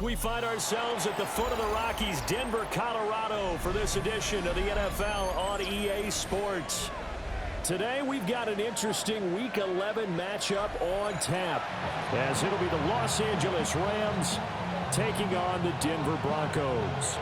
We find ourselves at the foot of the Rockies, Denver, Colorado, for this edition of the NFL on EA Sports. Today, we've got an interesting Week 11 matchup on tap, as it'll be the Los Angeles Rams taking on the Denver Broncos.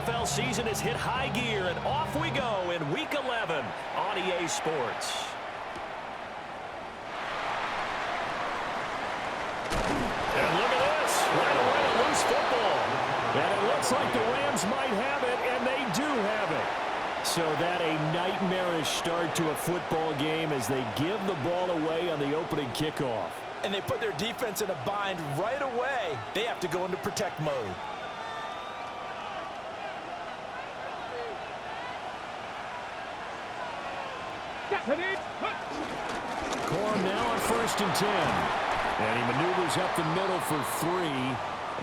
NFL season has hit high gear, and off we go in Week 11 on EA Sports. And look at this, right away, a loose football. And it looks like the Rams might have it, and they do have it. So that a nightmarish start to a football game as they give the ball away on the opening kickoff. And they put their defense in a bind right away. They have to go into protect mode. Corum now on 1st and 10. And he maneuvers up the middle for 3.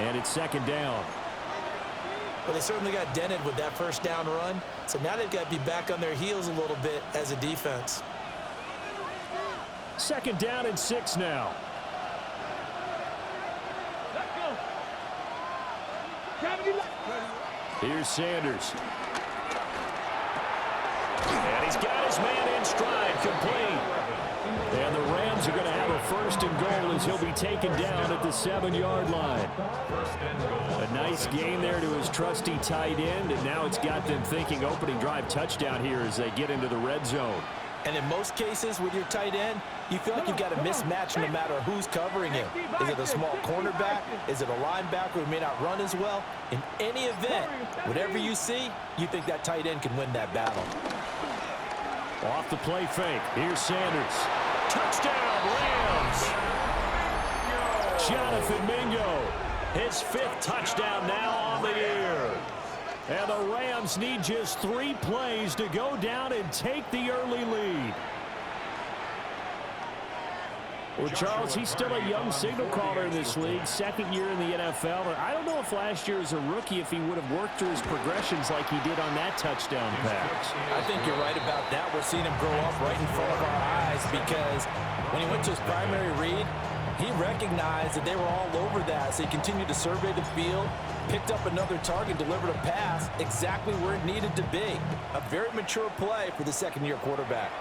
And it's 2nd down. Well, they certainly got dented with that first down run. So now they've got to be back on their heels a little bit as a defense. 2nd down and 6 now. Here's Sanders. And he's got his man in stride, complete. And the Rams are going to have a 1st and goal as he'll be taken down at the 7-yard line. A nice gain there to his trusty tight end, and now it's got them thinking opening drive touchdown here as they get into the red zone. And in most cases with your tight end, you feel like you've got a mismatch no matter who's covering him. Is it a small cornerback? Is it a linebacker who may not run as well? In any event, whatever you see, you think that tight end can win that battle. Off the play fake. Here's Sanders. Touchdown, Rams! Jonathan Mingo, his 5th touchdown now on the year. And the Rams need just 3 plays to go down and take the early lead. Well, Charles, he's still a young signal caller in this league, 2nd year in the NFL. And I don't know if last year as a rookie if he would have worked through his progressions like he did on that touchdown pass. I think you're right about that. We're seeing him grow up right in front of our eyes because when he went to his primary read, he recognized that they were all over that. So he continued to survey the field, picked up another target, delivered a pass exactly where it needed to be. A very mature play for the 2nd-year quarterback.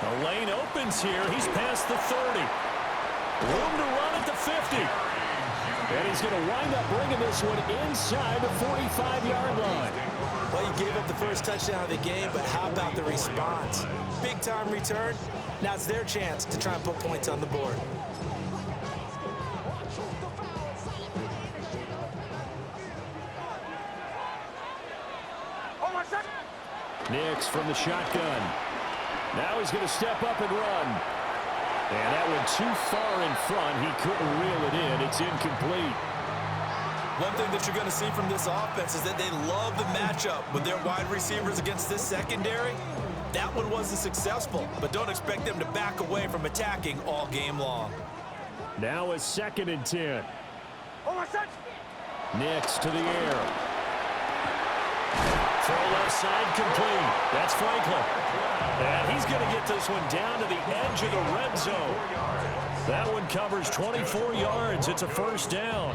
The lane opens here. He's past the 30. Room to run at the 50. And he's going to wind up bringing this one inside the 45-yard line. Well, he gave up the first touchdown of the game, but how about the response? Big-time return. Now it's their chance to try and put points on the board. Nix from the shotgun. Now he's going to step up and run. And that one too far in front. He couldn't reel it in. It's incomplete. One thing that you're going to see from this offense is that they love the matchup with their wide receivers against this secondary. That one wasn't successful, but don't expect them to back away from attacking all game long. Now a 2nd and 10. Nix to the air. Throw left side complete. That's Franklin. And he's going to get this one down to the edge of the red zone. That one covers 24 yards. It's a 1st down.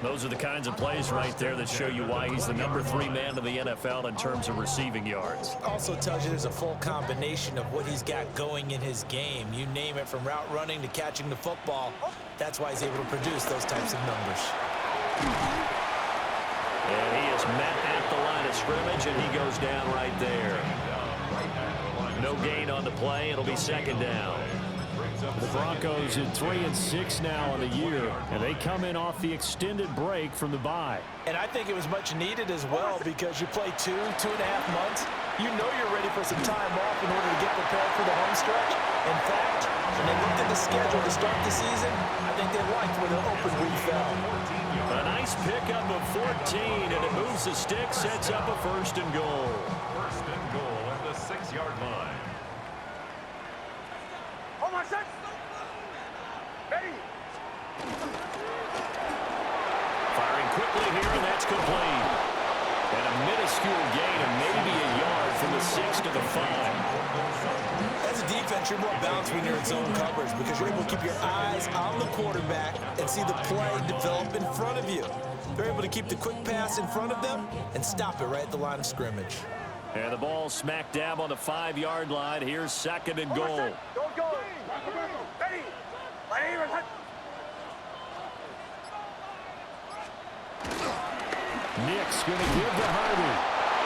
Those are the kinds of plays right there that show you why he's the number 3 man in the NFL in terms of receiving yards. Also tells you there's a full combination of what he's got going in his game. You name it, from route running to catching the football. That's why he's able to produce those types of numbers. And he is met at the line of scrimmage, and he goes down right there. No gain on the play. It'll be 2nd down. The Broncos at 3-6 now on the year, and they come in off the extended break from the bye. And I think it was much needed as well, because you play 2.5 months. You know you're ready for some time off in order to get prepared for the home stretch. In fact, when they looked at the schedule to start the season, I think they liked where the open week fell. A nice pickup of 14, and it moves the stick, sets up a 1st and goal. 1st and goal at the 6-yard line. Firing quickly here, and that's complete. And a minuscule gain of maybe a yard from the 6 to the 5. As a defense, you're more balanced when you're in zone coverage because you're able to keep your eyes on the quarterback and see the play develop in front of you. They're able to keep the quick pass in front of them and stop it right at the line of scrimmage. And the ball smack dab on the 5-yard line. Here's 2nd and goal. Nick's going to give to Harvey.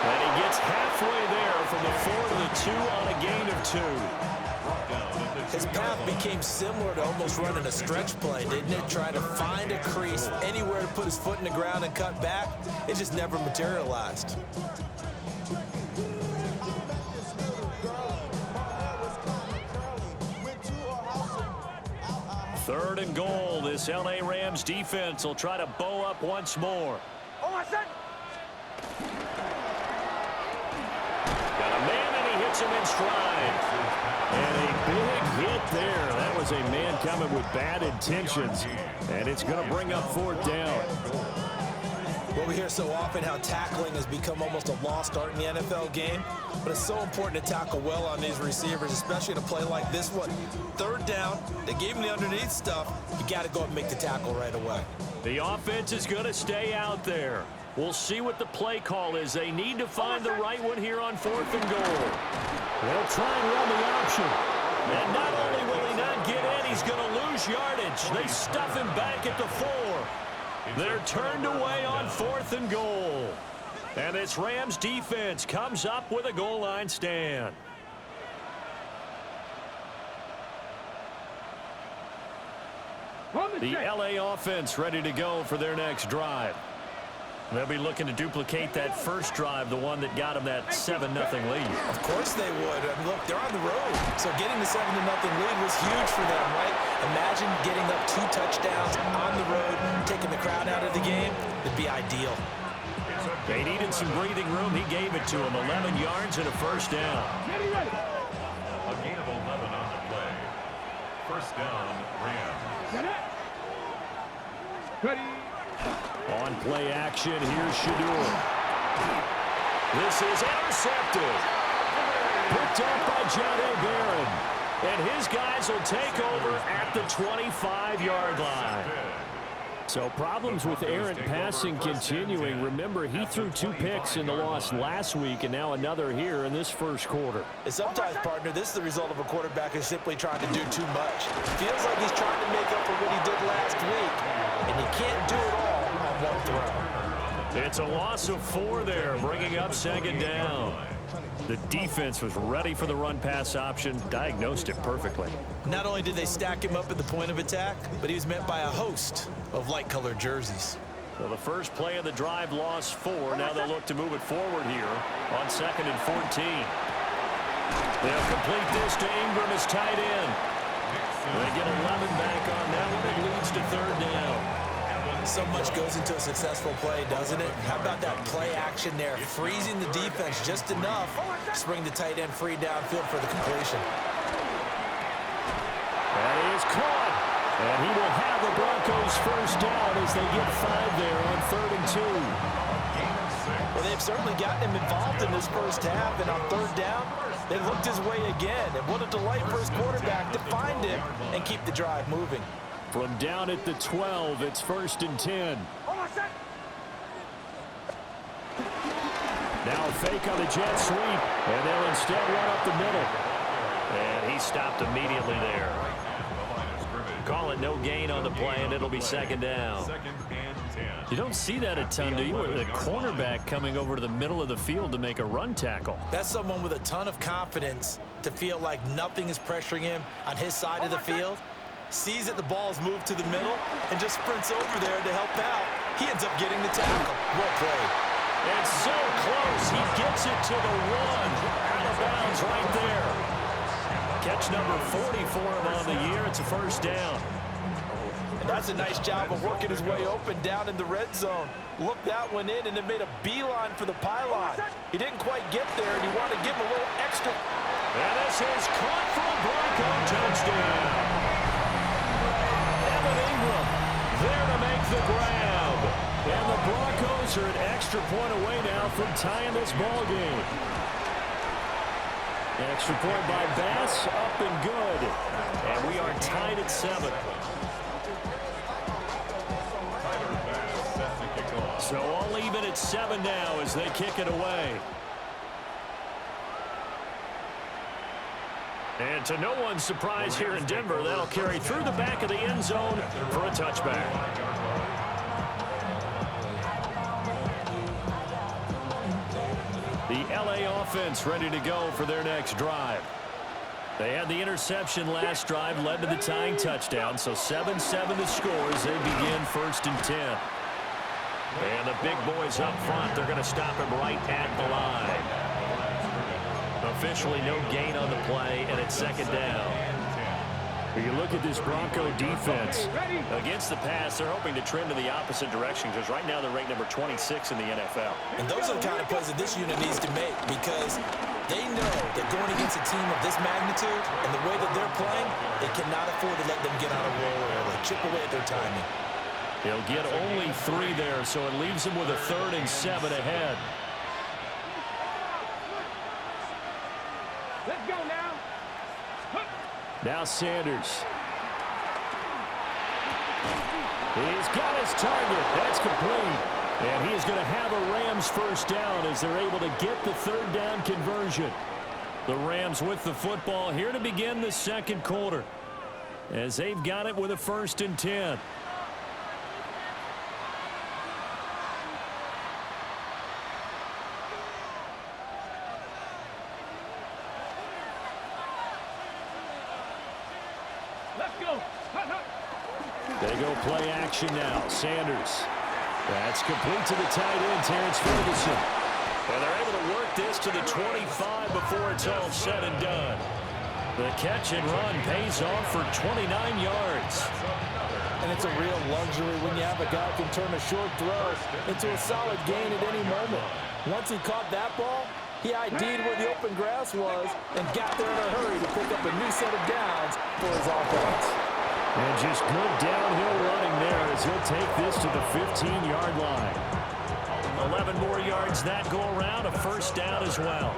And he gets halfway there from the 4 to the 2 on a gain of 2. His path became similar to almost running a stretch play, didn't it? Trying to find a crease anywhere to put his foot in the ground and cut back. It just never materialized. 3rd and goal. This L.A. Rams defense will try to bow up once more. Got a man, and he hits him in stride. And a big hit there. That was a man coming with bad intentions. And it's going to bring up 4th down. Well, we hear so often how tackling has become almost a lost art in the NFL game. But it's so important to tackle well on these receivers, especially in a play like this one. 3rd down, they gave him the underneath stuff. You got to go and make the tackle right away. The offense is going to stay out there. We'll see what the play call is. They need to find the right one here on 4th and goal. They'll try and run the option. And not only will he not get in, he's going to lose yardage. They stuff him back at the 4. They're turned away on 4th and goal. And this Rams defense comes up with a goal line stand. The L.A. offense ready to go for their next drive. They'll be looking to duplicate that first drive, the one that got them that 7-0 lead. Of course they would. And look, they're on the road. So getting the 7-0 lead was huge for them, right? Imagine getting up 2 touchdowns on the road, taking the crowd out of the game. It'd be ideal. They needed some breathing room. He gave it to them. 11 yards and a first down. A gain of 11 on the play. First down, Rams. On play action, here's Shadur. This is intercepted. Picked up by Jahdae Barron. And his guys will take over at the 25-yard line. So problems with errant passing continuing. Remember, he threw 2 picks in the loss last week, and now another here in this first quarter. And sometimes, partner, this is the result of a quarterback who's simply trying to do too much. Feels like he's trying to make up for what he did last week, and he can't do it all on one throw. It's a loss of 4 there, bringing up 2nd down. The defense was ready for the run-pass option, diagnosed it perfectly. Not only did they stack him up at the point of attack, but he was met by a host of light-colored jerseys. So the first play of the drive lost 4. Now they'll look to move it forward here on 2nd and 14. They'll complete this to Ingram as tight end. They get 11 back on that one. It leads to 3rd down. So much goes into a successful play, doesn't it? How about that play action there, freezing the defense just enough to bring the tight end free downfield for the completion. That is caught, and he will have the Broncos first down as they get 5 there on 3rd and 2. Well, they've certainly gotten him involved in this first half, and on 3rd down, they looked his way again. And what a delight for his quarterback to find him and keep the drive moving. From down at the 12, it's 1st and 10. Now a fake on the jet sweep, and they'll instead run up the middle. And he stopped immediately there. Call it no gain on the play, and it'll be 2nd down. You don't see that a ton, do you? The cornerback coming over to the middle of the field to make a run tackle. That's someone with a ton of confidence to feel like nothing is pressuring him on his side of the field. Sees that the ball's moved to the middle and just sprints over there to help out. He ends up getting the tackle. Well played. It's so close. He gets it to the 1. Out of bounds right there. Catch number 40 for him on the year. It's a first down. And that's a nice job of working his way open down in the red zone. Looked that one in and then made a beeline for the pylon. He didn't quite get there, and he wanted to give him a little extra. And this is caught for a Bronco touchdown. the grab. And the Broncos are an extra point away now from tying this ball game. Extra point by Bass, up and good. And we are tied at 7. So all even at 7 now as they kick it away. And to no one's surprise here in Denver, that'll carry through the back of the end zone for a touchback. The LA offense ready to go for their next drive. They had the interception last drive, led to the tying touchdown, so 7-7 the score as they begin 1st and 10. And the big boys up front, they're going to stop him right at the line. Officially no gain on the play, and it's 2nd down. When you look at this Bronco defense, against the pass, they're hoping to trend in the opposite direction because right now they're ranked number 26 in the NFL. And those are the kind of plays that this unit needs to make because they know that going against a team of this magnitude and the way that they're playing, they cannot afford to let them get on a roll or chip away at their timing. They'll get only 3 there, so it leaves them with a 3rd and 7 ahead. Let's go now. Now Sanders. He's got his target. That's complete. And he is going to have a Rams 1st down as they're able to get the 3rd down conversion. The Rams with the football here to begin the 2nd quarter as they've got it with a 1st and 10. They go play action now. Sanders. That's complete to the tight end, Terrence Ferguson. And they're able to work this to the 25 before it's all said and done. The catch and run pays off for 29 yards. And it's a real luxury when you have a guy who can turn a short throw into a solid gain at any moment. Once he caught that ball, he ID'd where the open grass was and got there in a hurry to pick up a new set of downs for his offense. And just good downhill running there as he'll take this to the 15-yard line. 11 more yards that go around, a 1st down as well.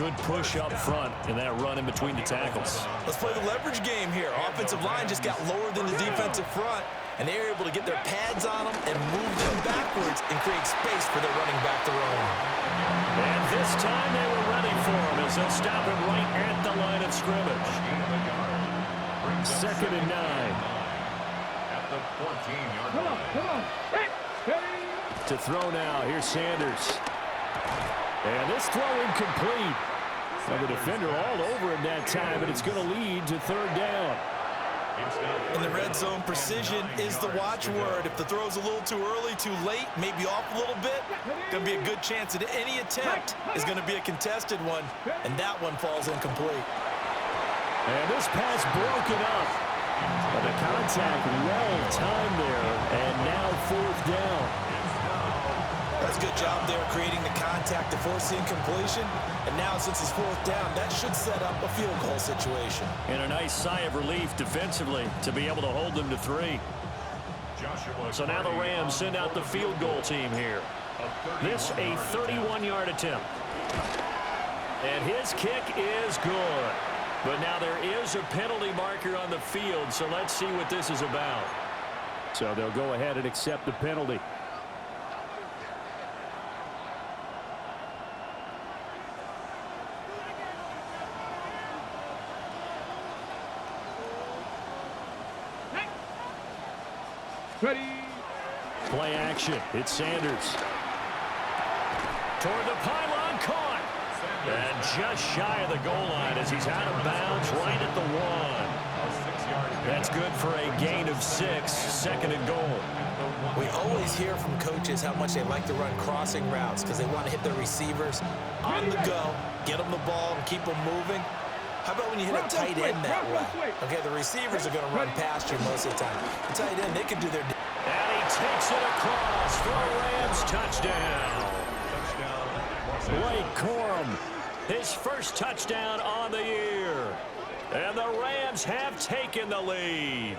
Good push up front in that run in between the tackles. Let's play the leverage game here. Offensive line just got lower than the defensive front, and they were able to get their pads on them and move them backwards and create space for their running back to run. And this time they were ready for him as they'll stop him right at the line of scrimmage. 2nd and 9. At the 14-yard line. Come on. To throw now. Here's Sanders. And this throw incomplete. And the defender all over him that time, and it's going to lead to 3rd down. In the red zone, precision is the watchword. If the throw's a little too early, too late, maybe off a little bit, going to be a good chance that any attempt is going to be a contested one, and that one falls incomplete. And this pass broken up. But the contact well timed there, and now 4th down. That's a good job there creating the contact to force the incompletion. And now since it's 4th down, that should set up a field goal situation. And a nice sigh of relief defensively to be able to hold them to 3. So now the Rams send out the field goal team here. This a 31-yard attempt. And his kick is good. But now there is a penalty marker on the field, so let's see what this is about. So they'll go ahead and accept the penalty. Ready. Play action. It's Sanders. Toward the pylon, caught. And just shy of the goal line as he's out of bounds right at the 1. That's good for a gain of 6, 2nd and goal. We always hear from coaches how much they like to run crossing routes because they want to hit their receivers on the go, get them the ball, and keep them moving. How about when you hit a tight end that way? Okay, the receivers are going to run past you most of the time. The tight end, they can do their... And he takes it across for a Rams touchdown. Blake Corum, his 1st touchdown on the year. And the Rams have taken the lead.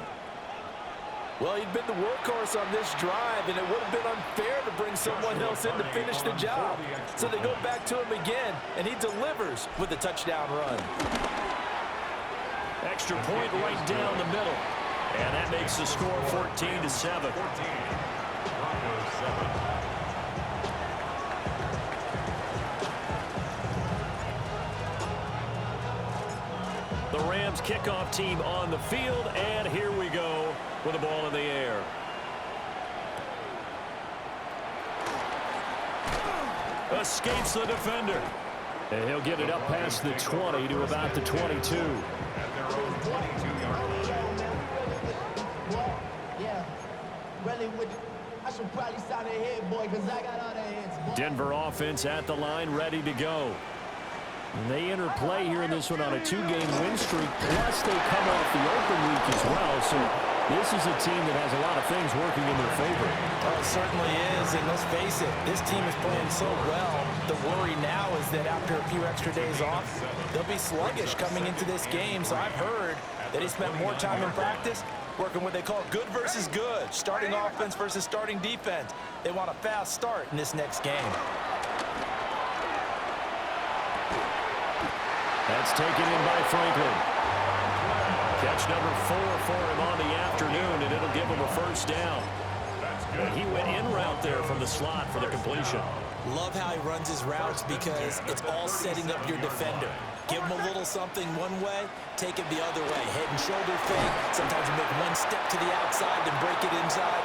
Well, he'd been the workhorse on this drive, and it would have been unfair to bring someone else in to finish the job. So they go back to him again, and he delivers with a touchdown run. Extra point right down the middle. And that makes the score 14-7. Broncos 7. The Rams kickoff team on the field, and here we go with the ball in the air. Escapes the defender. And he'll get it up past the 20 to about the 22. At their own 22-yard line. Yeah, really would. I should probably sign a head, boy, because I got all the heads. Denver offense at the line, ready to go. And they enter play here in this one on a 2-game win streak, plus they come off the open week as well. So this is a team that has a lot of things working in their favor. Oh, it certainly is, and let's face it, this team is playing so well. The worry now is that after a few extra days off, they'll be sluggish coming into this game. So I've heard that he spent more time in practice working what they call good versus good, starting offense versus starting defense. They want a fast start in this next game. That's taken in by Franklin. Catch number 4 for him on the afternoon, and it'll give him a first down. And he went in route there from the slot for the completion. Love how he runs his routes because it's all setting up your defender. Give him a little something one way, take it the other way. Head and shoulder fake. Sometimes you make one step to the outside, then break it inside.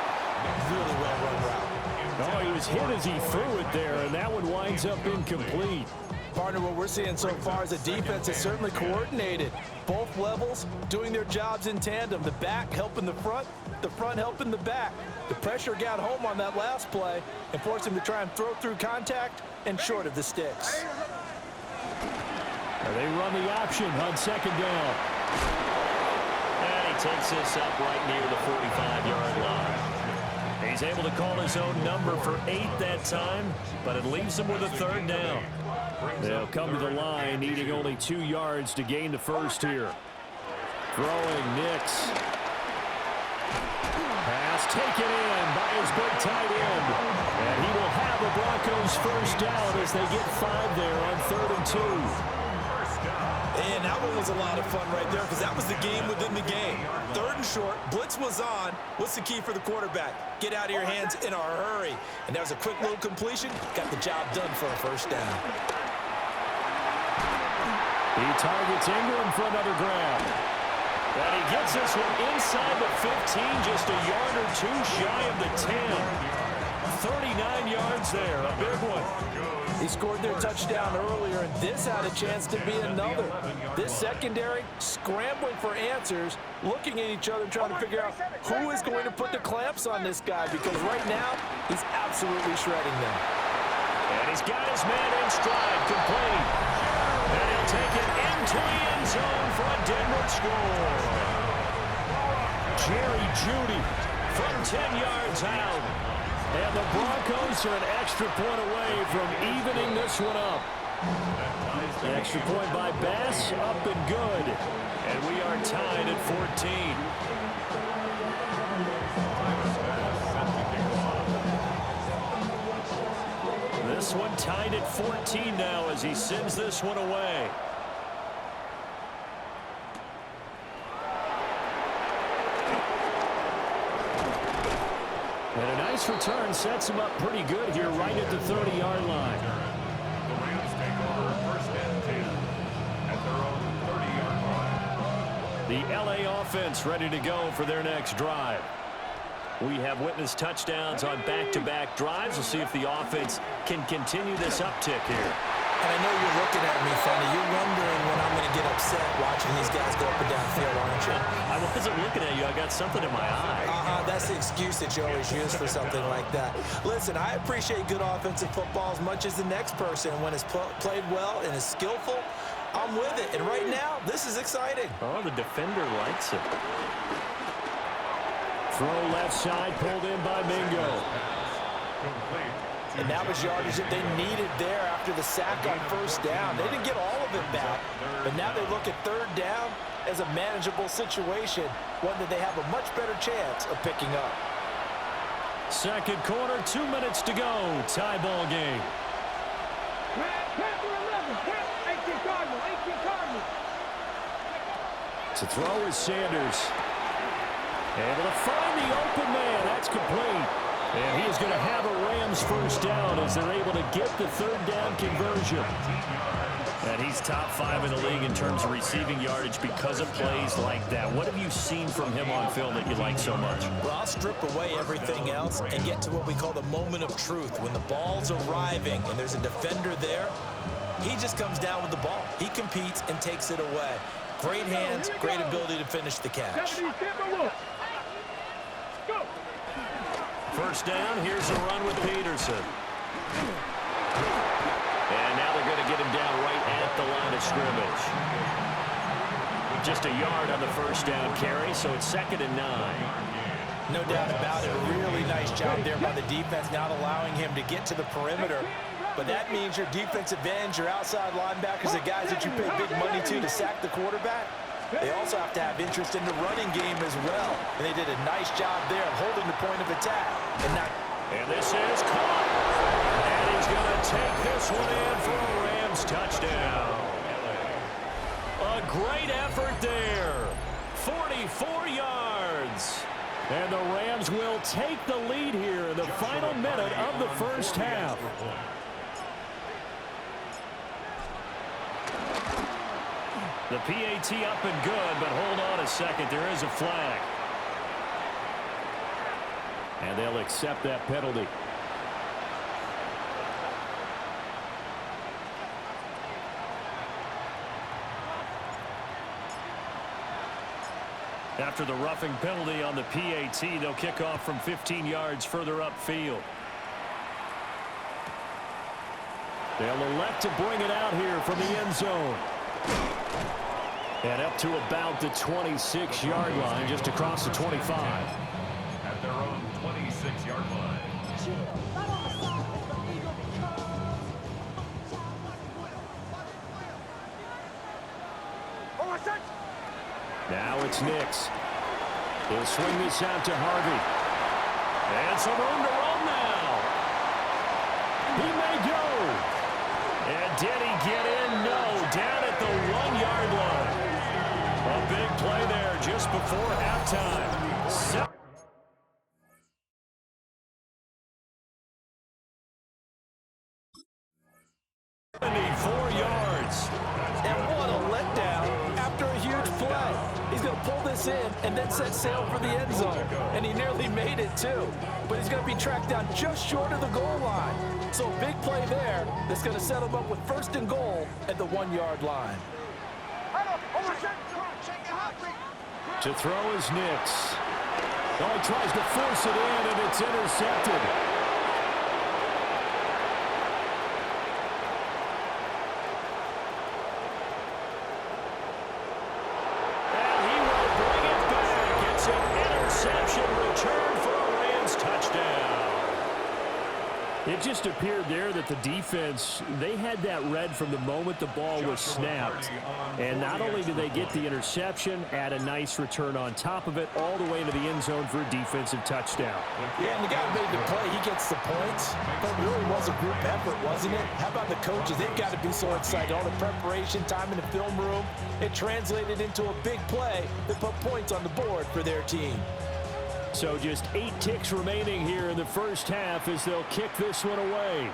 Really well run route. Oh, he was hit as he threw it there, and that one winds up incomplete. Partner, what we're seeing so far is the defense is certainly coordinated. Both levels doing their jobs in tandem. The back helping the front helping the back. The pressure got home on that last play and forced him to try and throw through contact and short of the sticks. They run the option on second down. And he takes this up right near the 45-yard line. He's able to call his own number for 8 that time, but it leaves him with a third down. They'll come to the line, needing only 2 yards to gain the first here. Throwing Nix. Pass taken in by his big tight end. And he will have the Broncos first down as they get 5 there on 3rd and 2. And that one was a lot of fun right there because that was the game within the game. 3rd and short, blitz was on. What's the key for the quarterback? Get out of your hands in a hurry. And that was a quick little completion. Got the job done for a first down. He targets Ingram for another grab. And he gets this one inside the 15, just a yard or 2 shy of the 10. 39 yards there, a big one. He scored their touchdown earlier, and this had a chance to be another. This secondary scrambling for answers, looking at each other, trying to figure out who is going to put the clamps on this guy, because right now, he's absolutely shredding them. And he's got his man in stride, complete. And he'll take it into the end zone for a Denver score. Jerry Jeudy from 10 yards out. And the Broncos are an extra point away from evening this one up. An extra point by Bass, up and good. And we are tied at 14. This one tied at 14 now as he sends this one away. And a nice return sets him up pretty good here right at the 30-yard line. The Rams take over 1st and 10 at their own 30-yard line. The LA offense ready to go for their next drive. We have witnessed touchdowns on back-to-back drives. We'll see if the offense can continue this uptick here. And I know you're looking at me funny. You're wondering when I'm going to get upset watching these guys go up and down the field, aren't you? I wasn't looking at you. I got something in my eye. That's the excuse that you always use for something like that. Listen, I appreciate good offensive football as much as the next person. When it's played well and is skillful, I'm with it. And right now, this is exciting. Oh, the defender likes it. Throw left side, pulled in by Mingo. And that was yardage that they needed there after the sack on 1st down. They didn't get all of it back, but now they look at 3rd down, as a manageable situation, one that they have a much better chance of picking up. Second quarter, 2 minutes to go. Tie ball game. To throw is Sanders. Able to find the open man. That's complete. And he is going to have a Rams first down as they're able to get the third down conversion. And he's top 5 in the league in terms of receiving yardage because of plays like that. What have you seen from him on film that you like so much? Well, I'll strip away everything else and get to what we call the moment of truth. When the ball's arriving and there's a defender there, he just comes down with the ball. He competes and takes it away. Great hands, great ability to finish the catch. First down, here's a run with Peterson. And now they're going to get him down right at the line of scrimmage. Just a yard on the first down carry, so it's 2nd and 9. No doubt about it. Really nice job there by the defense, not allowing him to get to the perimeter. But that means your defensive ends, your outside linebackers, the guys that you pay big money to sack the quarterback, they also have to have interest in the running game as well. And they did a nice job there of holding the point of attack. And this is caught. And he's going to take this one in for a Rams touchdown. A great effort there. 44 yards. And the Rams will take the lead here in the final minute of the first half. The PAT up and good, but hold on a second. There is a flag. And they'll accept that penalty. After the roughing penalty on the PAT, they'll kick off from 15 yards further upfield. They'll elect to bring it out here from the end zone. And up to about the 26-yard line, just across the 25. At their own 26-yard line. Now it's Nix. He'll swing this out to Harvey. And some room to run now. He may go. And did he get in? No. Down at the 1-yard line. A big play there just before halftime. 74 yards. And what a letdown after a huge play. He's going to pull this in and then set sail for the end zone. And he nearly made it too. But he's going to be tracked down just short of the goal line. So a big play there that's going to set him up with 1st and goal at the 1-yard line. To throw is Nix. Oh, he tries to force it in, and it's intercepted. And he will bring it back. It's an interception return for a Rams touchdown. It just appeared there that the defense, they had that read from the moment the ball was snapped. And not only did they get the interception, add a nice return on top of it, all the way into the end zone for a defensive touchdown. Yeah, and the guy made the play. He gets the points. But it really was a group effort, wasn't it? How about the coaches? They've got to be so excited. All the preparation, time in the film room, it translated into a big play that put points on the board for their team. So just 8 ticks remaining here in the first half as they'll kick this one away.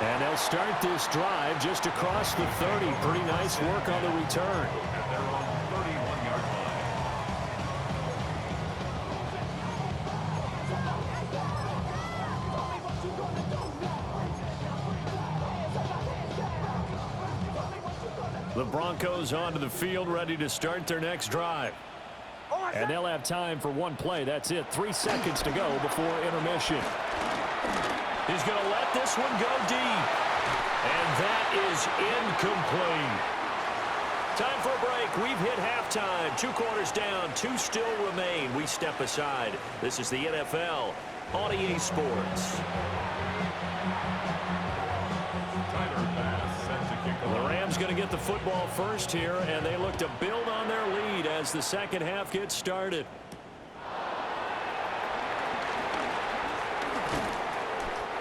And they'll start this drive just across the 30. Pretty nice work on the return. At their own 31-yard line. The Broncos onto the field, ready to start their next drive. And they'll have time for one play. That's it. 3 seconds to go before intermission. He's going to let this one go deep. And that is incomplete. Time for a break. We've hit halftime. 2 quarters down. 2 still remain. We step aside. This is the NFL on EA Sports. Rams going to get the football first here, and they look to build on their lead as the second half gets started.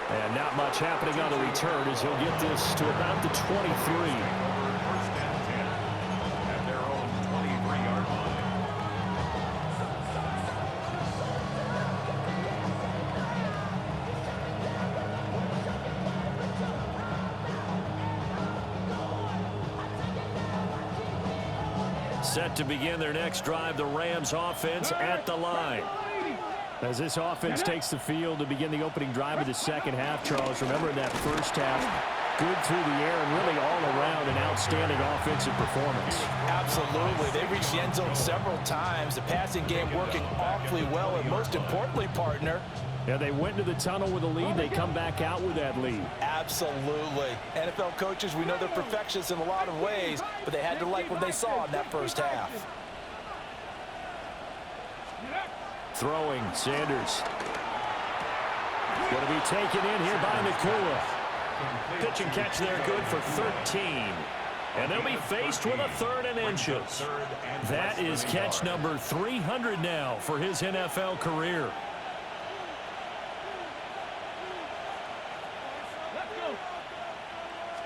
And not much happening on the return as he'll get this to about the 23. First and 10 at their own 23-yard line. Set to begin their next drive, the Rams offense at the line. As this offense takes the field to begin the opening drive of the second half, Charles, remember in that first half, good through the air and really all around an outstanding offensive performance. Absolutely. They reached the end zone several times. The passing game working awfully well, and most importantly, partner, yeah, they went to the tunnel with a lead. They come back out with that lead. absolutely. NFL coaches, we know they're perfectionists in a lot of ways, but they had to like what they saw in that first half. Throwing, Sanders. Going to be taken in here by Nakua. Pitch and catch there, good for 13. And they'll be faced with a 3rd and inches. That is catch number 300 now for his NFL career.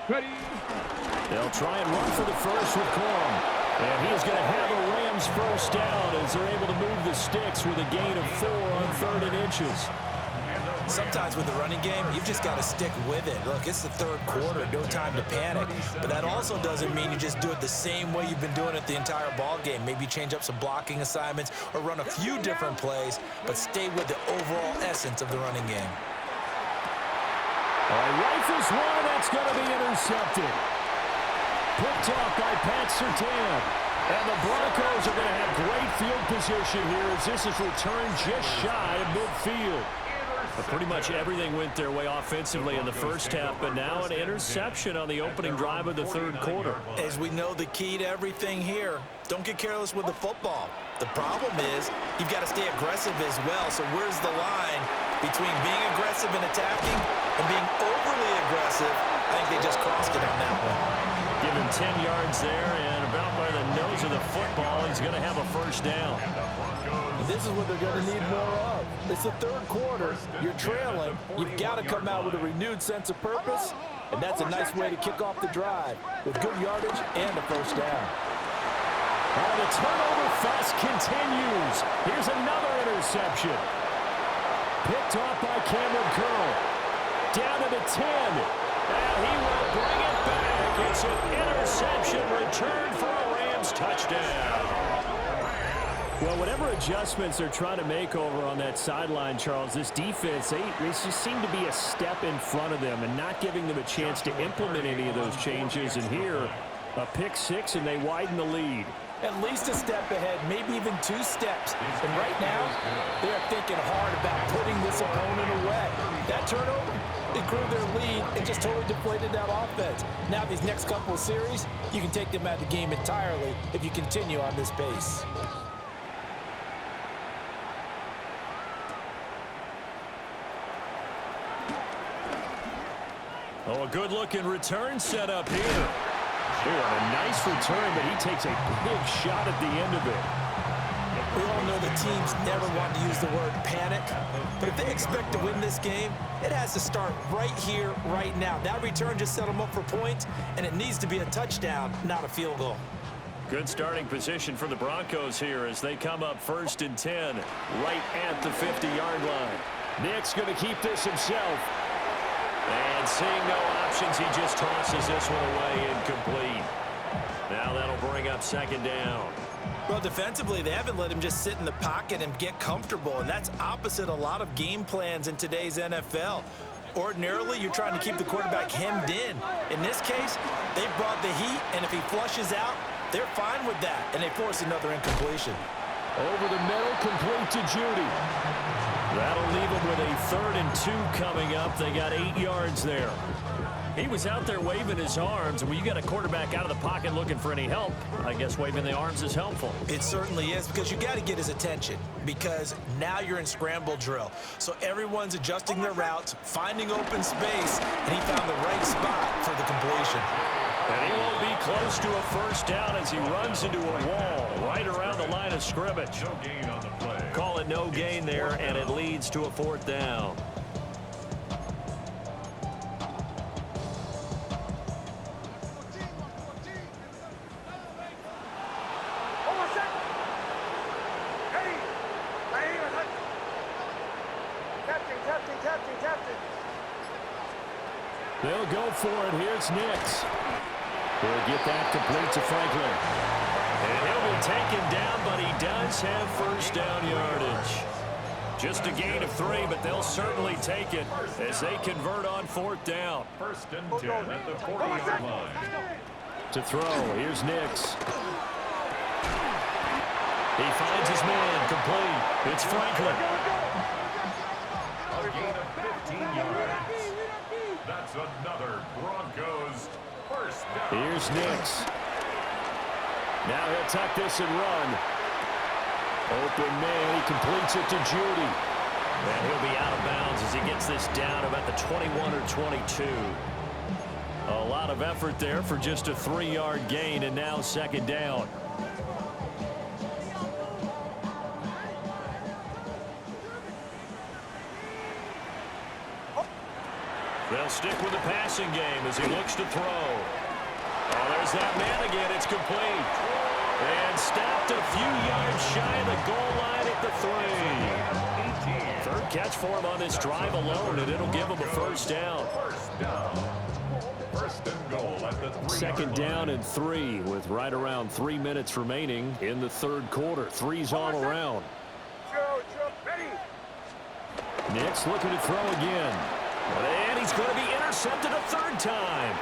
Ready. They'll try and run for the first with Corum. And he's going to have a Rams first down as they're able to move the sticks with a gain of 4 on 3rd and inches. Sometimes with the running game, you've just got to stick with it. Look, it's the third quarter, no time to panic. But that also doesn't mean you just do it the same way you've been doing it the entire ball game. Maybe change up some blocking assignments or run a few different plays, but stay with the overall essence of the running game. All right, rifles one, that's going to be intercepted. Picked off by Pat Surtain. And the Broncos are going to have great field position here as this is returned just shy of midfield. But pretty much everything went their way offensively in the first half, but now an interception on the opening drive of the third quarter. As we know, the key to everything here, don't get careless with the football. The problem is you've got to stay aggressive as well. So where's the line between being aggressive and attacking and being overly aggressive? I think they just crossed it on that one. Given 10 yards there and about by the nose of the football, he's going to have a first down. This is what they're going to need more of. It's the third quarter. You're trailing. You've got to come out with a renewed sense of purpose, and that's a nice way to kick off the drive with good yardage and a first down. And the turnover fest continues. Here's another interception. Picked off by Cameron Curl. Down to the 10. And he will bring it back. It's an interception return for a Rams touchdown. Well, whatever adjustments they're trying to make over on that sideline, Charles, this defense, they just seem to be a step in front of them and not giving them a chance to implement any of those changes. And here, a pick six, and they widen the lead. At least a step ahead, maybe even 2 steps. And right now, they're thinking hard about putting this opponent away. That turnover, it grew their lead and just totally deflated that offense. Now these next couple of series, you can take them out of the game entirely if you continue on this pace. Oh, a good-looking return set up here. Oh, and a nice return, but he takes a big shot at the end of it. We all know the teams never want to use the word panic, but if they expect to win this game, it has to start right here, right now. That return just set them up for points, and it needs to be a touchdown, not a field goal. Good starting position for the Broncos here as they come up 1st and 10, right at the 50-yard line. Nick's going to keep this himself. And seeing no options, he just tosses this one away incomplete. Now that'll bring up 2nd down. Well, defensively, they haven't let him just sit in the pocket and get comfortable, and that's opposite a lot of game plans in today's NFL. Ordinarily, you're trying to keep the quarterback hemmed in. In this case, they brought the heat, and if he flushes out, they're fine with that, and they force another incompletion. Over the middle, complete to Judy. That'll leave them with a 3rd and 2 coming up. They got 8 yards there. He was out there waving his arms, and when you got a quarterback out of the pocket looking for any help, I guess waving the arms is helpful. It certainly is, because you got to get his attention, because now you're in scramble drill. So everyone's adjusting their routes, finding open space, and he found the right spot for the completion. And he won't be close to a first down as he runs into a wall right around the line of scrimmage. No gain on the play. Call it no gain there, and it leads to a fourth down. They'll go for it. Here's Nix. He'll get that complete to Franklin. And he'll be taken down, but he does have first down yardage. Just a gain of 3, but they'll certainly take it as they convert on fourth down. First and 10 at the 40-yard line. To throw. Here's Nix. He finds his man complete. It's Franklin. A gain of 15 yards. That's another Broncos first down. Here's Nix. Now he'll tuck this and run. Open man, he completes it to Judy. And he'll be out of bounds as he gets this down about the 21 or 22. A lot of effort there for just a 3-yard gain, and now second down. They'll stick with the passing game as he looks to throw. Oh, there's that man again. It's complete. And stopped a few yards shy of the goal line at the 3. Third catch for him on this drive alone, and it'll give him a first down. First and goal at the 3. Second down and 3 with right around 3 minutes remaining in the third quarter. 3's all around. Nix looking to throw again. And he's going to be intercepted a third time.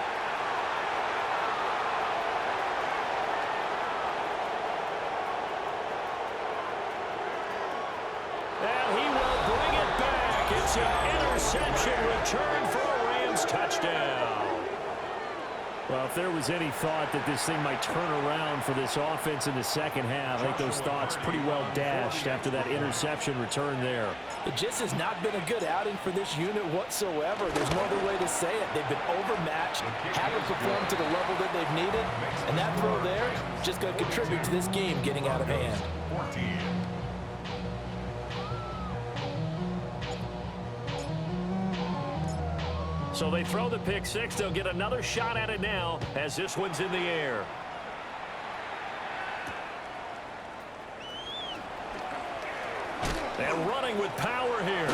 And he will bring it back. It's an interception return for a Rams touchdown. Well, if there was any thought that this thing might turn around for this offense in the second half, I think those thoughts pretty well dashed after that interception return there. It just has not been a good outing for this unit whatsoever. There's no other way to say it. They've been overmatched, haven't performed to the level that they've needed, and that throw there is just going to contribute to this game getting out of hand. 14. So they throw the pick six. They'll get another shot at it now as this one's in the air. And running with power here.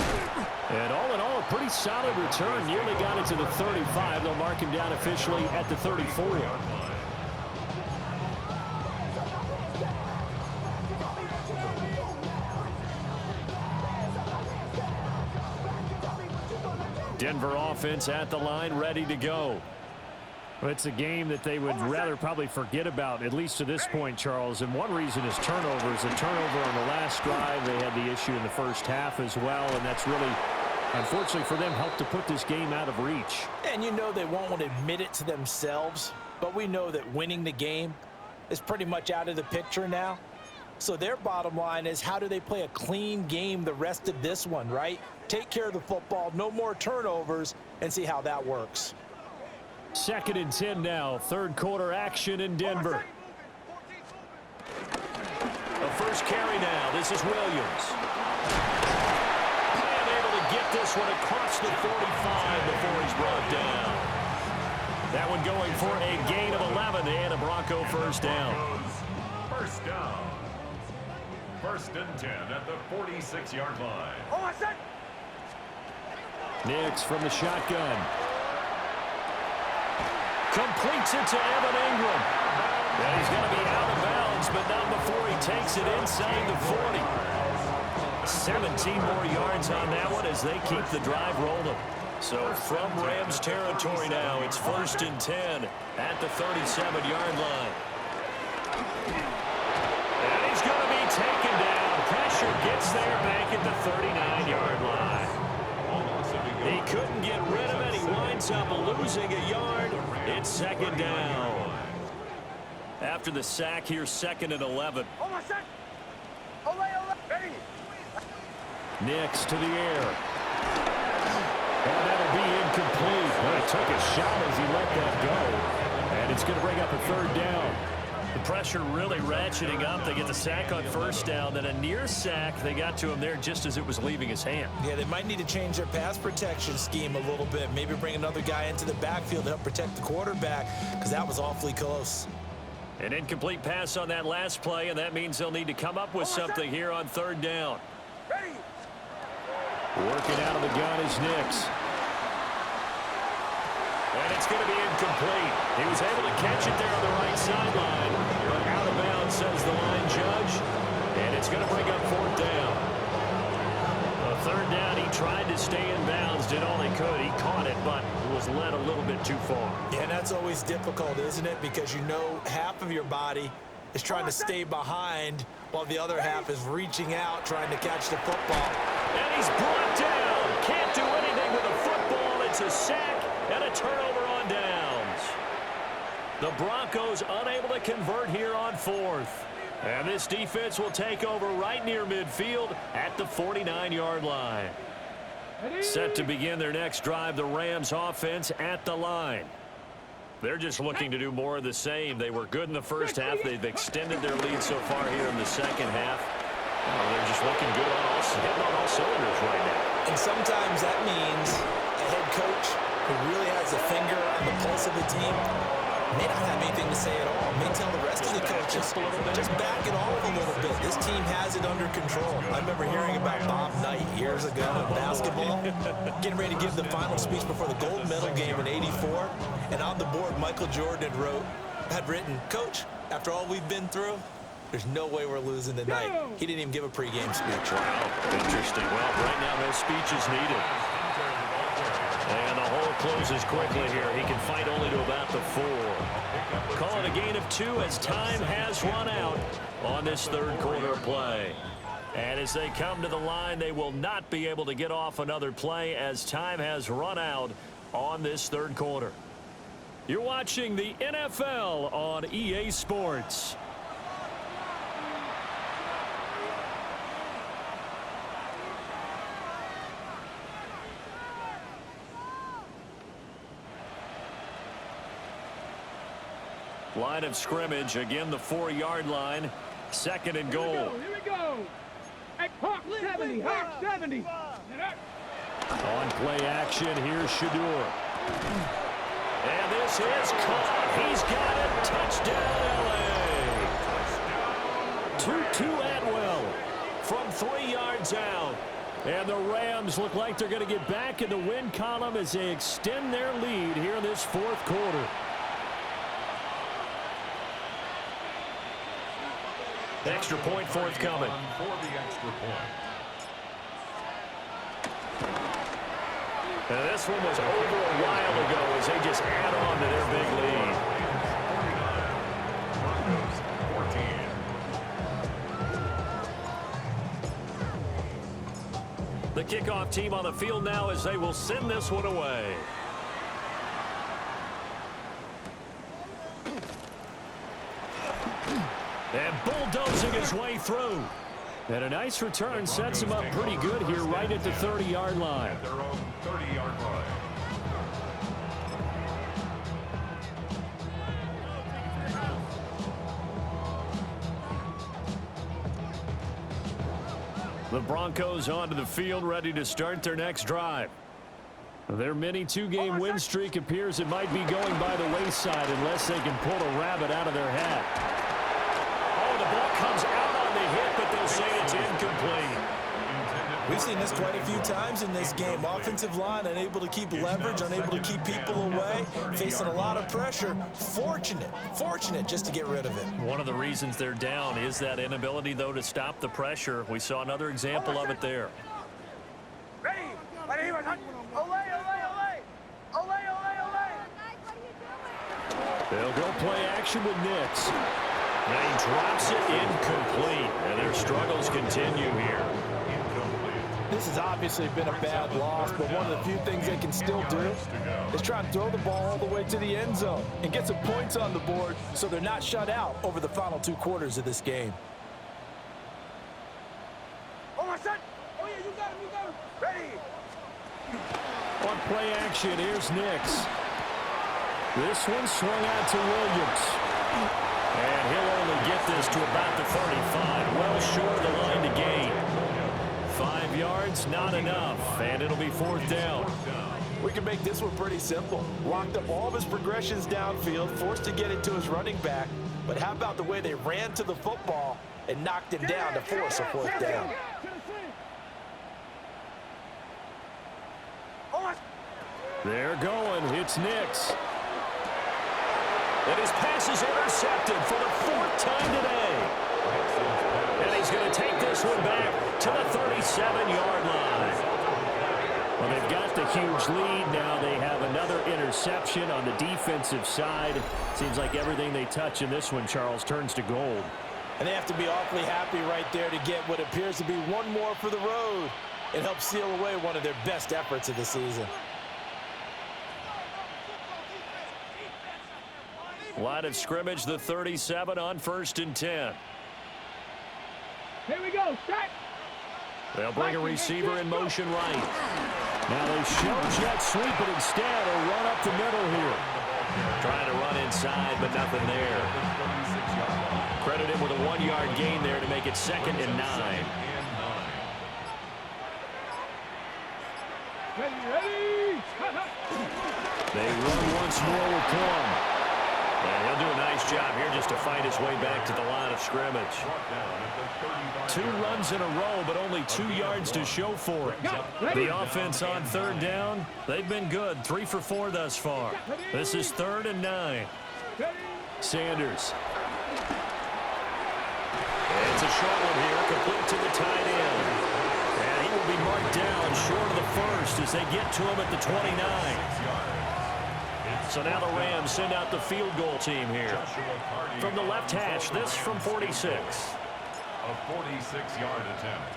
And all in all, a pretty solid return. Nearly got it to the 35. They'll mark him down officially at the 34. Denver offense at the line, ready to go. Well, it's a game that they would rather probably forget about, at least to this point, Charles. And one reason is turnovers. A turnover on the last drive. They had the issue in the first half as well, and that's really, unfortunately for them, helped to put this game out of reach. And you know they won't want to admit it to themselves, but we know that winning the game is pretty much out of the picture now. So their bottom line is, how do they play a clean game the rest of this one, right? Take care of the football, no more turnovers, and see how that works. 2nd and 10 now. Third quarter action in Denver. The first carry now. This is Williams. And able to get this one across the 45 before he's brought down. That one going for a gain of 11 and a Bronco first down. First down. First and 10 at the 46-yard line. Nix from the shotgun. Completes it to Evan Ingram. And he's going to be out of bounds, but not before he takes it inside the 40. 17 more yards on that one as they keep the drive rolling. So from Rams territory now, it's 1st and 10 at the 37-yard line. And he's going to be taken down. Pressure gets there back at the 39-yard line. He couldn't get rid of it. He winds up losing a yard. It's 2nd down. After the sack here, 2nd and 11. Nix to the air. And that'll be incomplete. Well, he took a shot as he let that go. And it's going to bring up a third down. The pressure really ratcheting up. They get the sack on first down, then a near sack. They got to him there just as it was leaving his hand. Yeah, they might need to change their pass protection scheme a little bit. Maybe bring another guy into the backfield to help protect the quarterback, because that was awfully close. An incomplete pass on that last play, and that means they'll need to come up with something here on third down. Working out of the gun is Nix. And it's going to be incomplete. He was able to catch it there on the right sideline, but out of bounds, says the line judge. And it's going to bring up fourth down. A third down, he tried to stay in bounds, did all he could. He caught it, but was led a little bit too far. Yeah, and that's always difficult, isn't it? Because you know half of your body is trying to stay behind while the other half is reaching out, trying to catch the football. And he's brought down. Can't do anything with a football. It's a sack and a turnover on downs. The Broncos unable to convert here on fourth. And this defense will take over right near midfield at the 49-yard line. Set to begin their next drive, the Rams offense at the line. They're just looking to do more of the same. They were good in the first half. They've extended their lead so far here in the second half. Oh, they're just looking good hitting on all cylinders right now. And sometimes that means a head coach who really has a finger on the pulse of the team may not have anything to say at all. May tell the rest of the coaches, just back it off a little bit. This team has it under control. I remember hearing about Bob Knight years ago in basketball, getting ready to give the final speech before the gold medal game in '84. And on the board, Michael Jordan had written, "Coach, after all we've been through, there's no way we're losing tonight." He didn't even give a pregame speech. Wow, interesting. Well, right now no speech is needed. And the hole closes quickly here. He can fight only to about the 4. Call it a gain of 2 as time has run out on this third quarter play. And as they come to the line, they will not be able to get off another play as time has run out on this third quarter. You're watching the NFL on EA Sports. Line of scrimmage, again the 4-yard line, second and goal. Here we go. Hey, Hawk 70, Hawk 70. On play action, here's Shadur. And this is caught. He's got it. Touchdown, L.A. Tutu Atwell from 3 yards out. And the Rams look like they're going to get back in the win column as they extend their lead here in this fourth quarter. Extra point forthcoming. For the extra point. And this one was over a while ago as they just add on to their big lead. 49, Broncos 14. The kickoff team on the field now as they will send this one away. And bulldozing his way through. And a nice return sets him up pretty good here right at the 30-yard line. At their own 30-yard line. The Broncos onto the field, ready to start their next drive. Their mini 2-game win streak appears it might be going by the wayside unless they can pull a rabbit out of their hat. Oh, the ball comes out on the hit, but they'll say it's incomplete. We've seen this quite a few times in this game. Offensive line unable to keep leverage, unable to keep people away, facing a lot of pressure. Fortunate just to get rid of it. One of the reasons they're down is that inability, though, to stop the pressure. We saw another example of it there. They'll go play action with Nix. And he drops it incomplete. And their struggles continue here. This has obviously been a bad loss, but one of the few things they can still do is try and throw the ball all the way to the end zone and get some points on the board so they're not shut out over the final 2 quarters of this game. Oh, my son. Oh, yeah, you got him. Ready. On play action, here's Nix. This one swung out to Williams. And he'll only get this to about the 35. Well short of the line to gain. 5 yards, not enough. And it'll be 4th down. We can make this one pretty simple. Locked up all of his progressions downfield, forced to get it to his running back. But how about the way they ran to the football and knocked him down to force a 4th down? They're going. It's Nix. And his pass is intercepted for the 4th time today. And he's going to take this one back to the 37-yard line. Well, they've got the huge lead. Now they have another interception on the defensive side. Seems like everything they touch in this one, Charles, turns to gold. And they have to be awfully happy right there to get what appears to be one more for the road. It helps seal away one of their best efforts of the season. Line of scrimmage, the 37 on 1st and 10. Here we go. Strike. They'll bring a receiver in motion right. Now they show jet sweep, but instead a run up the middle here. Trying to run inside, but nothing there. Credit him with a 1-yard gain there to make it 2nd and 9. Ready. They run once more with Plum. And he'll do a nice job here just to fight his way back to the line of scrimmage. 2 runs in a row, but only 2 yards to show for it. The offense on 3rd down, they've been good. 3 for 4 thus far. This is 3rd and 9. Sanders. It's a short one here, complete to the tight end. And he will be marked down short of the 1st as they get to him at the 29. So now the Rams send out the field goal team here. From the left hash, this from 46. A 46-yard attempt.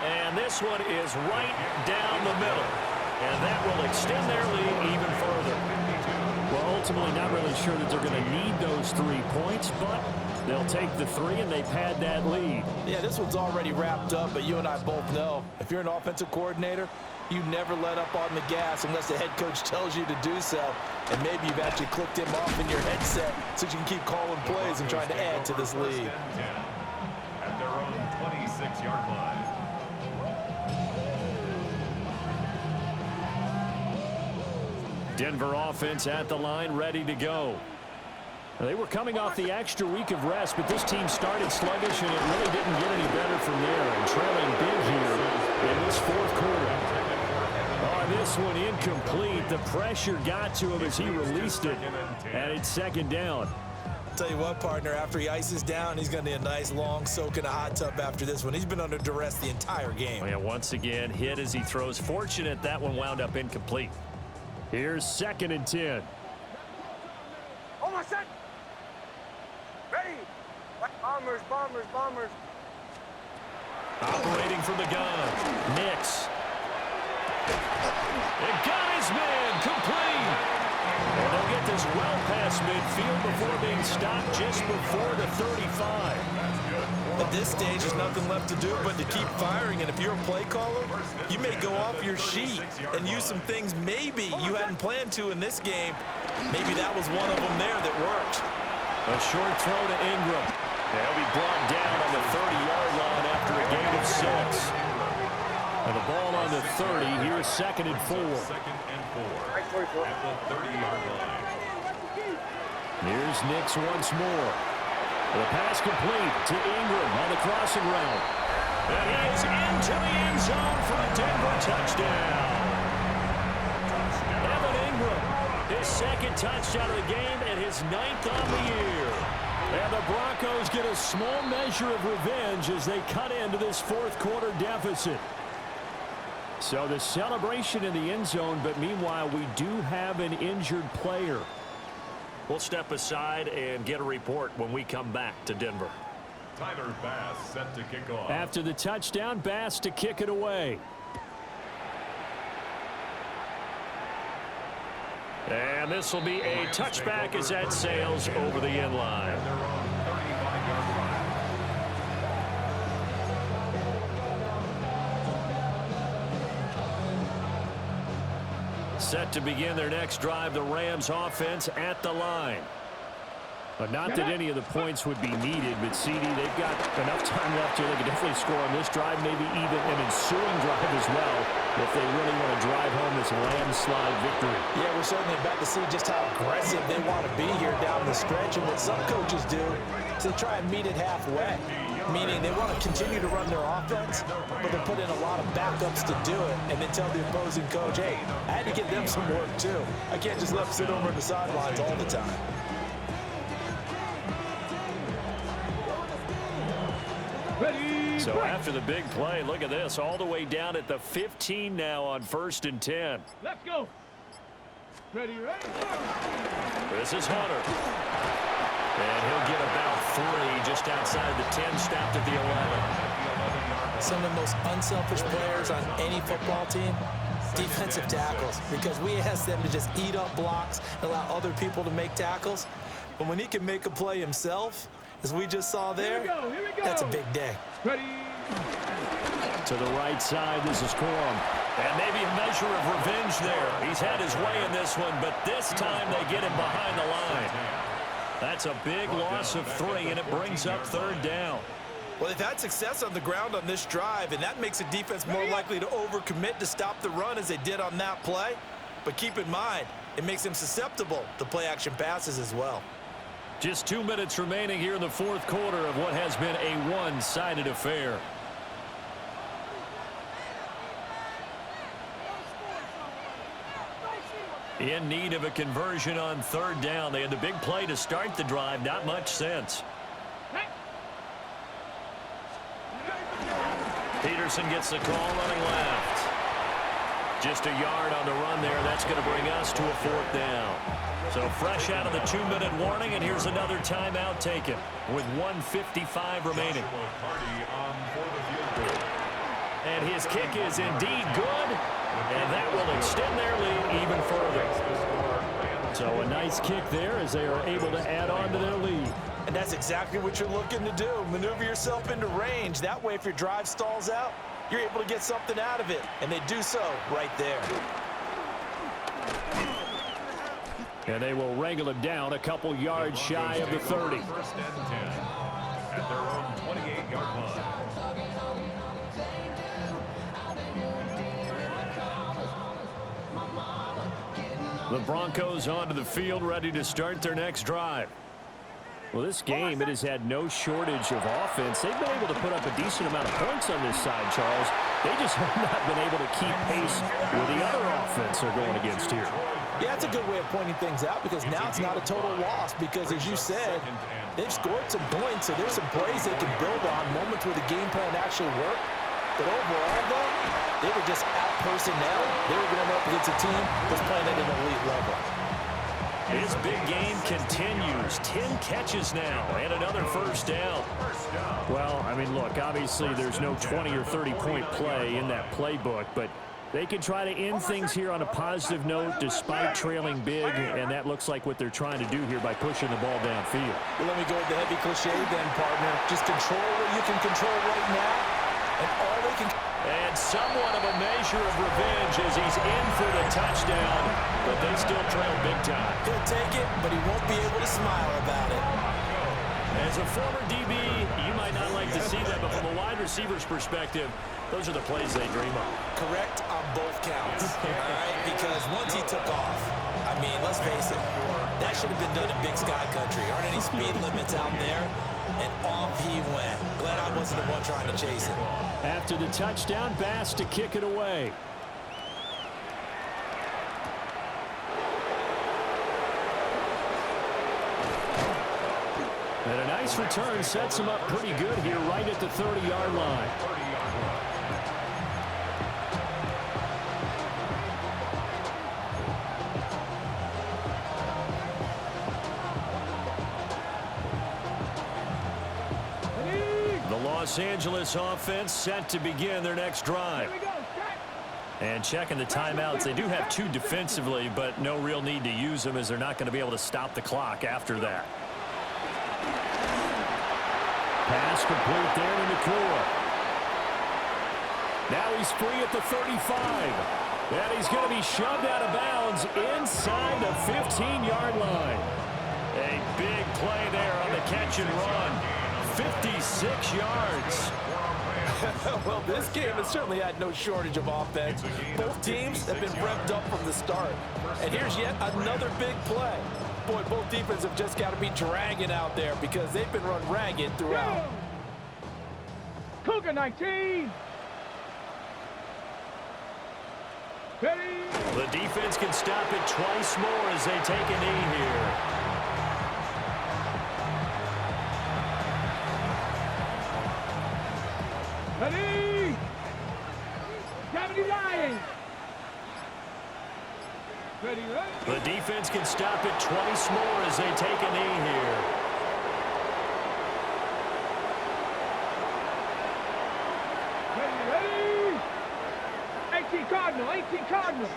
And this one is right down the middle. And that will extend their lead even further. Well, ultimately not really sure that they're going to need those 3 points, but they'll take the 3 and they pad that lead. Yeah, this one's already wrapped up, but you and I both know if you're an offensive coordinator, you never let up on the gas unless the head coach tells you to do so. And maybe you've actually clicked him off in your headset so you can keep calling plays and trying to add to this lead. At their own 26-yard line. Denver offense at the line, ready to go. They were coming off the extra week of rest, but this team started sluggish, and it really didn't get any better from there. And trailing big here in this 4th quarter. Oh, this one incomplete. The pressure got to him as he released it, and it's 2nd down. I'll tell you what, partner, after he ices down, he's going to need a nice long soak in a hot tub after this one. He's been under duress the entire game. Oh, yeah, once again, hit as he throws. Fortunate that one wound up incomplete. Here's 2nd and 10. Almost set. Ready. Bombers. Operating from the gun. Nix. It got his man complete. And they'll get this well past midfield before being stopped just before the 35. At this stage, there's nothing left to do but to keep firing. And if you're a play caller, you may go off your sheet and use some things maybe you hadn't planned to in this game. Maybe that was one of them there that worked. A short throw to Ingram. They'll be brought down on the 30-yard line after a gain of 6. And the ball on the 30. Here's 2nd and 4. 2nd and 4 at the 30-yard line. Here's Nix once more. The pass complete to Ingram on the crossing route. And he is into the end zone for a Denver touchdown. Evan Ingram, his 2nd touchdown of the game and his 9th on the year. And the Broncos get a small measure of revenge as they cut into this 4th quarter deficit. So the celebration in the end zone, but meanwhile we do have an injured player. We'll step aside and get a report when we come back to Denver. Tyler Bass set to kick off. After the touchdown, Bass to kick it away. And this will be a touchback as that sails over the end line. Their own 35-yard line. Set to begin their next drive, the Rams offense at the line. But not that any of the points would be needed, but CD, they've got enough time left here. They can definitely score on this drive, maybe even an ensuing drive as well, if they really want to drive home this landslide victory. Yeah, we're certainly about to see just how aggressive they want to be here down the stretch. And what some coaches do is they try and meet it halfway, meaning they want to continue to run their offense, but they put in a lot of backups to do it, and then tell the opposing coach, hey, I had to get them some work too. I can't just let them sit over on the sidelines all the time. So after the big play, look at this, all the way down at the 15 now on 1st and 10. Let's go. Ready, ready. This is Hunter. And he'll get about 3 just outside the 10, stopped at the 11. Some of the most unselfish players on any football team, defensive tackles, because we ask them to just eat up blocks and allow other people to make tackles. But when he can make a play himself, as we just saw there, Here we go. that's a big day. Ready. To the right side, this is Corum. And maybe a measure of revenge there. He's had his way in this one, but this time they get him behind the line. That's a big loss of 3, and it brings up 3rd down. Well, they've had success on the ground on this drive, and that makes the defense more likely to overcommit to stop the run as they did on that play. But keep in mind, it makes them susceptible to play-action passes as well. Just 2 minutes remaining here in the 4th quarter of what has been a one-sided affair. In need of a conversion on 3rd down. They had the big play to start the drive. Not much sense. Peterson gets the call running left. Just a yard on the run there. That's going to bring us to a 4th down. So fresh out of the 2-minute warning, and here's another timeout taken with 1:55 remaining. And his kick is indeed good, and that will extend their lead even further. So a nice kick there as they are able to add on to their lead. And that's exactly what you're looking to do. Maneuver yourself into range. That way, if your drive stalls out, you're able to get something out of it. And they do so right there. And they will wrangle him down a couple yards shy of the 30. 1st and 10 at their own 28-yard line. The Broncos onto the field, ready to start their next drive. Well, this game, it has had no shortage of offense. They've been able to put up a decent amount of points on this side, Charles. They just have not been able to keep pace with the other offense they're going against here. Yeah, that's a good way of pointing things out, because now it's not a total loss, because as you said, they've scored some points, so there's some plays they can build on, moments where the game plan actually worked. But overall, though, they were just out personnel. They were going up against a team that's playing at an elite level. His big game continues. 10 catches now and another 1st down. Well, I mean, look, obviously there's no 20 or 30-point play in that playbook, but they can try to end things here on a positive note despite trailing big, and that looks like what they're trying to do here by pushing the ball downfield. Well, let me go with the heavy cliche then, partner. Just control what you can control right now, and all they can... And somewhat of a measure of revenge as he's in for the touchdown, but they still trail big time. He'll take it, but he won't be able to smile about it. As a former DB, you might not like to see that, but from a wide receiver's perspective, those are the plays they dream of. Correct on both counts, all right? Because once he took off, I mean, let's face it, that should have been done in Big Sky Country. Aren't any speed limits out there? And off he went. Glad I wasn't the one trying to chase him. After the touchdown, Bass to kick it away. And a nice return sets him up pretty good here right at the 30-yard line. Los Angeles offense set to begin their next drive. And checking the timeouts, they do have 2 defensively, but no real need to use them as they're not going to be able to stop the clock after that. Pass complete there to Nakua. Now he's free at the 35. And he's going to be shoved out of bounds inside the 15-yard line. A big play there on the catch and run. 56 yards. Well, this game has certainly had no shortage of offense. Both teams have been revved up from the start. And here's yet another big play. Boy, both defenses have just got to be dragging out there because they've been run ragged throughout. Cougar 19. Ready. The defense can stop it twice more as they take a knee here. Ready. 70 Lions. Ready, ready. The defense can stop it twice more as they take a knee here. Ready, ready. 18 Cardinal, 18 Cardinal.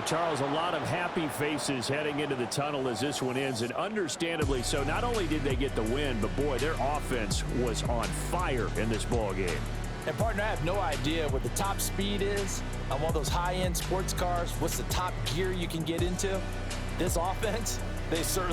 Charles, a lot of happy faces heading into the tunnel as this one ends, and understandably so. Not only did they get the win, but boy, their offense was on fire in this ball game. And partner, I have no idea what the top speed is on one of those high-end sports cars. What's the top gear you can get into? This offense, they certainly